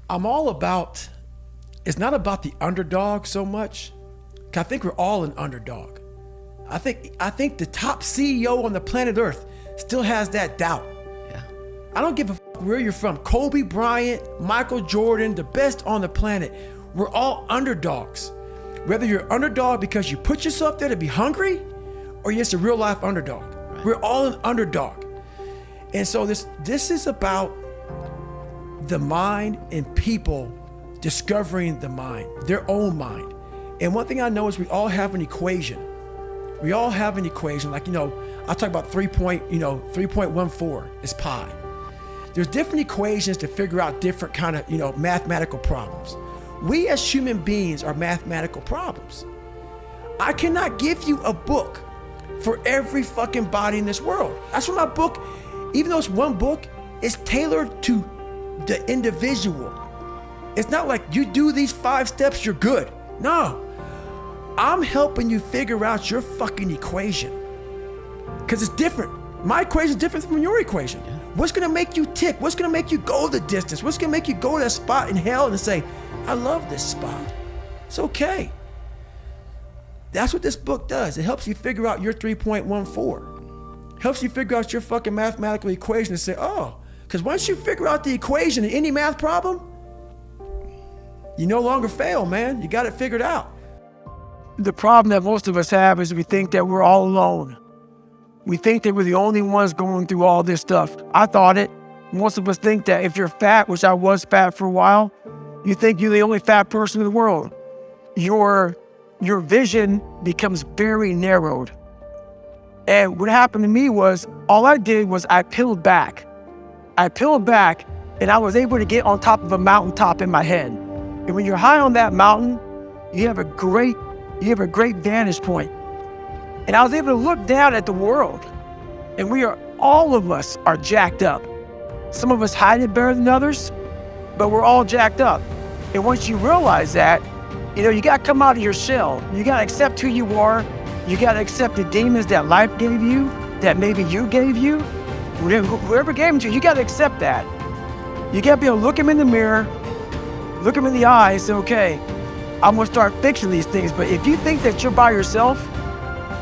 I'm all about, it's not about the underdog so much. I think we're all an underdog. I think the top CEO on the planet Earth still has that doubt. Yeah. I don't give a fuck where you're from. Kobe Bryant, Michael Jordan, the best on the planet. We're all underdogs. Whether you're underdog because you put yourself there to be hungry, or you're just a real life underdog. Right. We're all an underdog. And so this is about the mind and people discovering the mind, their own mind. And one thing I know is we all have an equation. We all have an equation. Like, I talk about 3.14 is pi. There's different equations to figure out different kind of, mathematical problems. We as human beings are mathematical problems. I cannot give you a book for every fucking body in this world. That's why my book, even though it's one book, is tailored to the individual. It's not like you do these 5 steps, you're good. No, I'm helping you figure out your fucking equation. Because it's different. My equation is different from your equation. Yeah. What's gonna make you tick? What's gonna make you go the distance? What's gonna make you go to that spot in hell and say, I love this spot. It's okay. That's what this book does. It helps you figure out your 3.14. Helps you figure out your fucking mathematical equation and say, oh, because once you figure out the equation in any math problem, you no longer fail, man. You got it figured out. The problem that most of us have is we think that we're all alone. We think that we're the only ones going through all this stuff. I thought it. Most of us think that if you're fat, which I was fat for a while, you think you're the only fat person in the world. Your vision becomes very narrowed. And what happened to me was, all I did was I peeled back. And I was able to get on top of a mountaintop in my head. And when you're high on that mountain, you have a great vantage point. And I was able to look down at the world. And all of us are jacked up. Some of us hide it better than others, but we're all jacked up. And once you realize that, you got to come out of your shell. You got to accept who you are. You got to accept the demons that life gave you, that maybe you gave you. Whoever gave them to you, you got to accept that. You got to be able to look them in the mirror, look them in the eye and say, okay, I'm going to start fixing these things. But if you think that you're by yourself,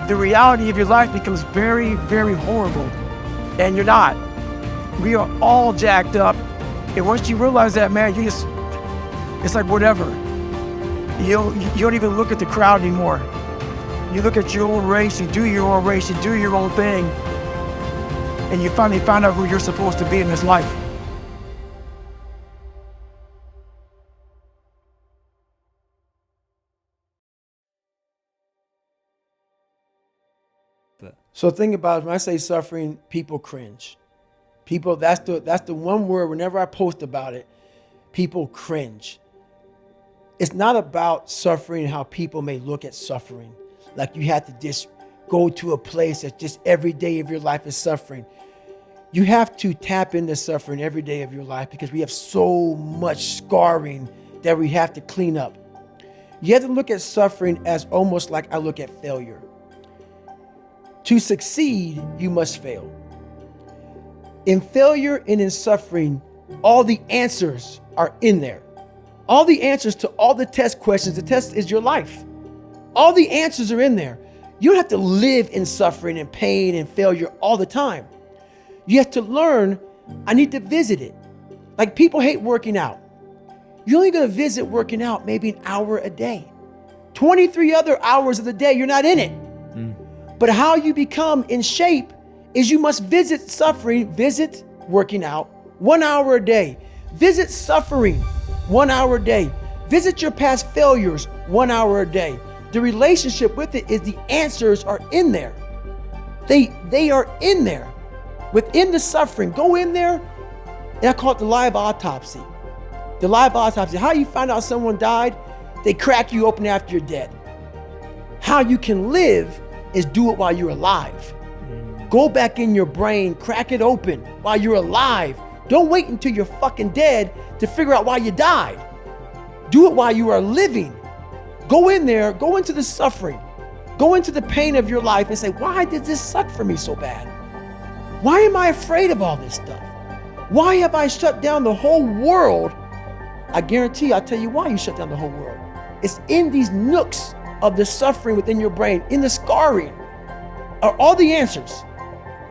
the reality of your life becomes very, very horrible. And you're not. We are all jacked up. And once you realize that, man, it's like whatever. You don't even look at the crowd anymore. You look at your own race, you do your own race, you do your own thing. And you finally find out who you're supposed to be in this life. So think about it, when I say suffering, people cringe. People, that's the one word, whenever I post about it, people cringe. It's not about suffering and how people may look at suffering. Like you have to just go to a place that just every day of your life is suffering. You have to tap into suffering every day of your life because we have so much scarring that we have to clean up. You have to look at suffering as almost like I look at failure. To succeed, you must fail. In failure and in suffering, all the answers are in there. All the answers to all the test questions. The test is your life. All the answers are in there. You don't have to live in suffering and pain and failure all the time. You have to learn, I need to visit it. Like people hate working out. You're only going to visit working out maybe an hour a day. 23 other hours of the day, you're not in it. But how you become in shape is you must visit suffering, visit working out 1 hour a day. Visit suffering 1 hour a day. Visit your past failures 1 hour a day. The relationship with it is the answers are in there. They are in there. Within the suffering, go in there, and I call it the live autopsy. The live autopsy. How you find out someone died? They crack you open after you're dead. How you can live is do it while you're alive. Go back in your brain, crack it open while you're alive. Don't wait until you're fucking dead to figure out why you died. Do it while you are living. Go in there, go into the suffering, go into the pain of your life and say, why did this suck for me so bad? Why am I afraid of all this stuff? Why have I shut down the whole world I guarantee, I'll tell you why you shut down the whole world. It's in these nooks of the suffering within your brain, in the scarring, are all the answers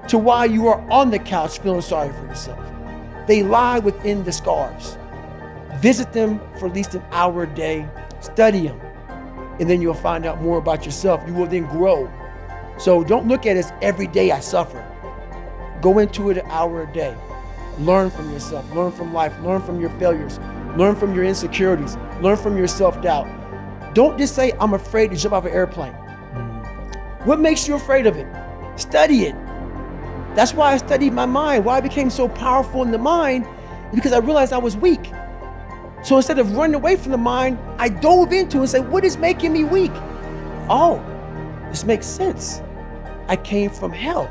to why you are on the couch feeling sorry for yourself. They lie within the scars. Visit them for at least an hour a day, study them, and then you'll find out more about yourself. You will then grow. So don't look at it as every day I suffer. Go into it an hour a day. Learn from yourself, learn from life, learn from your failures, learn from your insecurities, learn from your self-doubt. Don't just say, I'm afraid to jump off an airplane. What makes you afraid of it? Study it. That's why I studied my mind. Why I became so powerful in the mind, because I realized I was weak. So instead of running away from the mind, I dove into it and said, what is making me weak? Oh, this makes sense. I came from hell.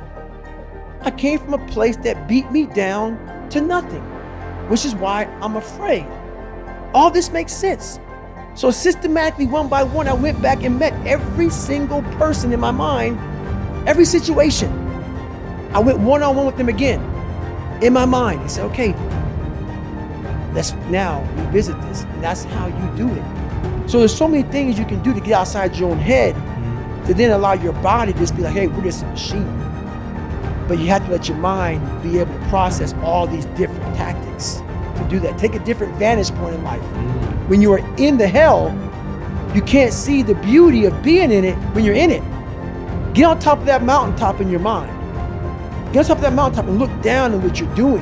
I came from a place that beat me down to nothing, which is why I'm afraid. All this makes sense. So systematically, one by one, I went back and met every single person in my mind, every situation. I went one-on-one with them again in my mind and said, okay, let's now revisit this. And that's how you do it. So there's so many things you can do to get outside your own head to then allow your body to just be like, hey, we're just a machine. But you have to let your mind be able to process all these different tactics to do that. Take a different vantage point in life. When you are in the hell, you can't see the beauty of being in it when you're in it. Get on top of that mountaintop in your mind. Get on top of that mountaintop and look down at what you're doing.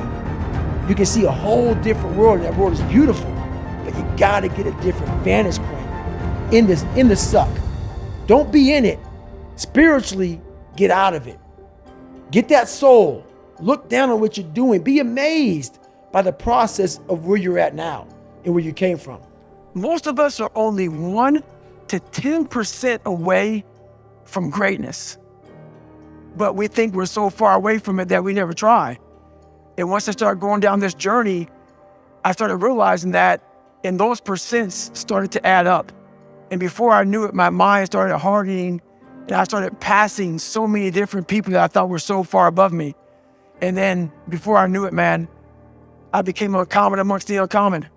You can see a whole different world, and that world is beautiful. But you gotta get a different vantage point in the suck. Don't be in it. Spiritually, get out of it. Get that soul. Look down on what you're doing. Be amazed by the process of where you're at now and where you came from. Most of us are only 1 to 10% away from greatness. But we think we're so far away from it that we never try. And once I started going down this journey, I started realizing that, and those percents started to add up. And before I knew it, my mind started hardening, and I started passing so many different people that I thought were so far above me. And then before I knew it, man, I became a common amongst the uncommon.